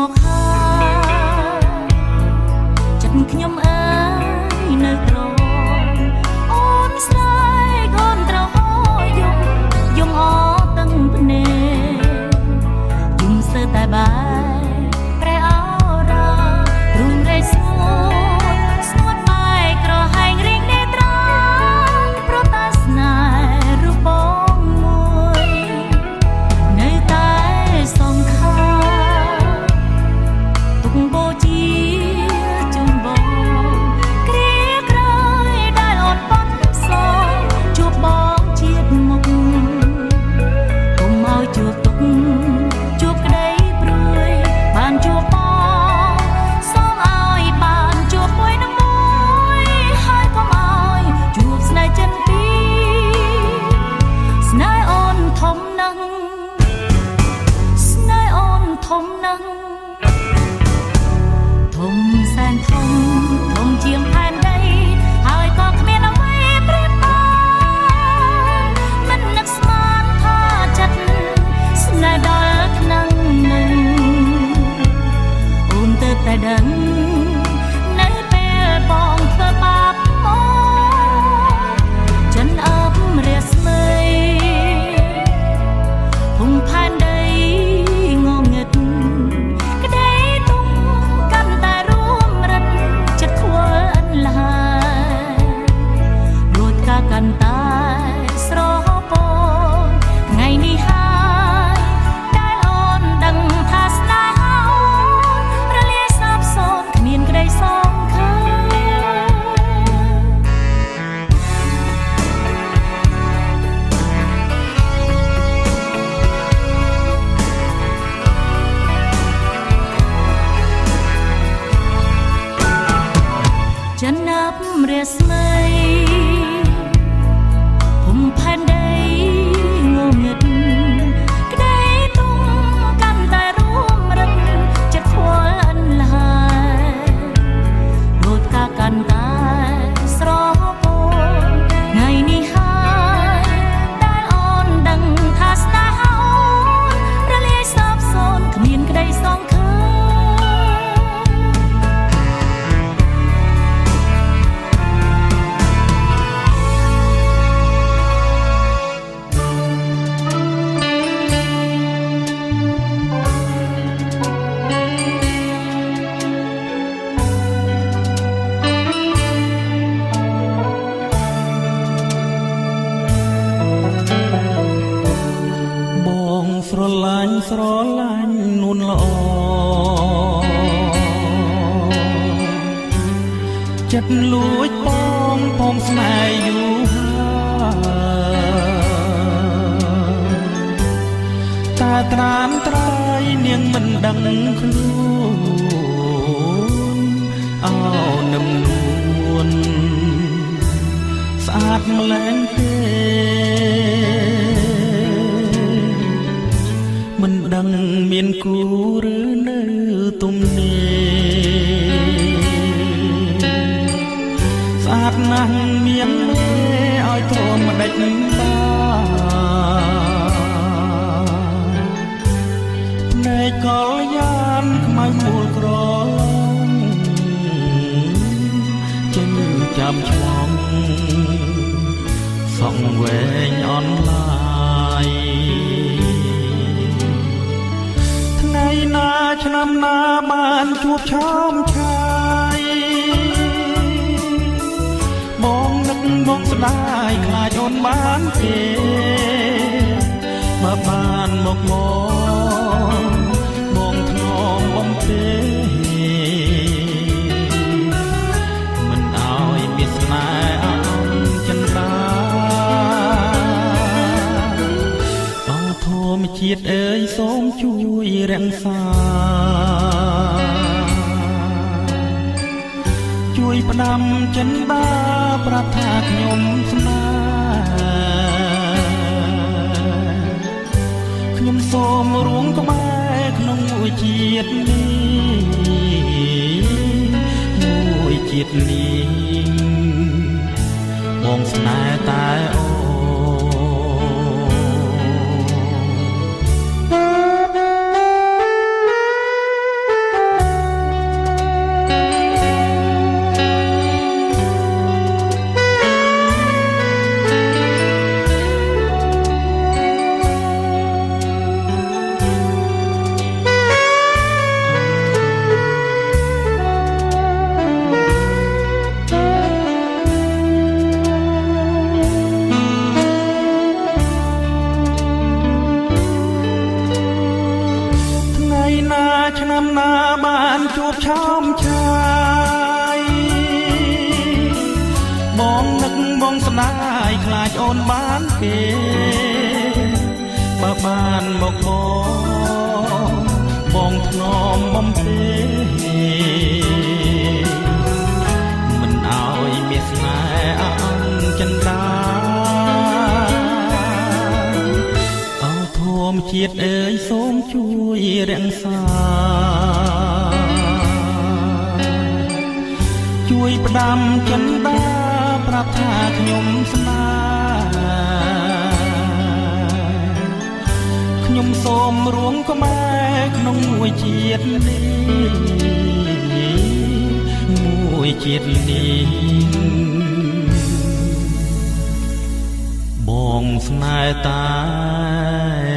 មកហើយចិត្តខ្ញុំអើយនៅក្រអូនស្រីកូនត្រហយយំអទាំងភ្នែកយំសើតែបាយប្រែអរ៉ារុំរែកស្ងួតបាយក្រហែងរីងនេត្រាប្រតាស្នេហ៍រូបបងមួយនៅតែសងខាទុកបូជាជុំបងគ្រាក្រោយដែលអូនបន់សងជួបបងជាតិមុខកុំឲ្យជួបទុកជួបក្តីព្រួយបានជួបបងសូមឲ្យបានជួបមួយនឹងមួយហើយកុំឲ្យជួបស្នេហ៍ចិនពីស្នេហ៍អូនធំណាស់ស្នេហ៍អូនធំណាស់ធំសែនធំជាងផែនដីហើយក៏គ្មានអ្វីប្រៀបបានមិននឹកស្មានថាចិត្តស្នេហ៍ដល់ថ្នាំងនឹងអូនទើបតែដឹងនៅពេលបងធ្វើបាបមកចិនអើបរាស្មីភូមិផែនដីងងឹតក្តីទុំកាន់តែរួមរិតចិត្តខ្វល់អន្លាយរួចការកាន់តែស្រពោនថ្ងៃនេះហើយដែលអូនដឹងថាស្នេហាអូនរលាយសាបសូន្យគ្មានក្តីសងខើចិនអើបរាស្មីភូមិផែនដីងងឹតក្តីទុំកាន់តែរួមរិតចិត្តខ្វល់អន្លាយដូចការកាន់តែស្រពោនថ្ងៃនេះហើយដែលអូនដឹងថាស្នេហាអូនរលាយសាបសូន្យគ្មានក្តីសងខើបងស្រឡាញ់នួនល្អចិត្តលួចបងស្នេហ៍យូរហើយតែត្រាំត្រៃនាងមិនដឹងខ្លួនអោនឹមនួនស្អាតម្លែងទេមិនដឹងមានគូឬនៅទំនេរស្អាតណាស់មានមេឲ្យធំម្ដេចបានភ្នែកកលយ៉ាងខ្មៅមូលក្រឡងចេញចាំឆ្លងសក់វែងអនឡាយថ្ងៃណាឆ្នាំណាបានជួបឆោមឆាយបងនឹកបងស្ដាយខ្លាចអូនបានទេមកបានមកបងធ្នមបំពេមិនឲ្យមានស្នេហ៍អន់ចិនតាធម្មជាតិអើយសូមជួយរក្សាជួយផ្ដាំចិនតាប្រាប់ថាខ្ញុំស្នេហ៍ខ្ញុំសូមរួមក្បែរក្នុងមួយជាតិនេះបងស្នេហ៍តែអូ ណាបានជួបឆោមឆាយបងនឹកបងស្ដាយខ្លាចអូនបានគេបើបានមកបងធ្នមបំពេមិនអោយមានស្នេហ៍អង្ចិន្តាអោធម្មជាតិអើយសូមជួយរក្សាជួយផ្ដាំចិន្តាប្រាប់ថាខ្ញុំស្នេហ៍ខ្ញុំសូមរួមខ្មែរក្នុងមួយជាតិនេះមួយជាតិនេះបងស្នេហ៍តែ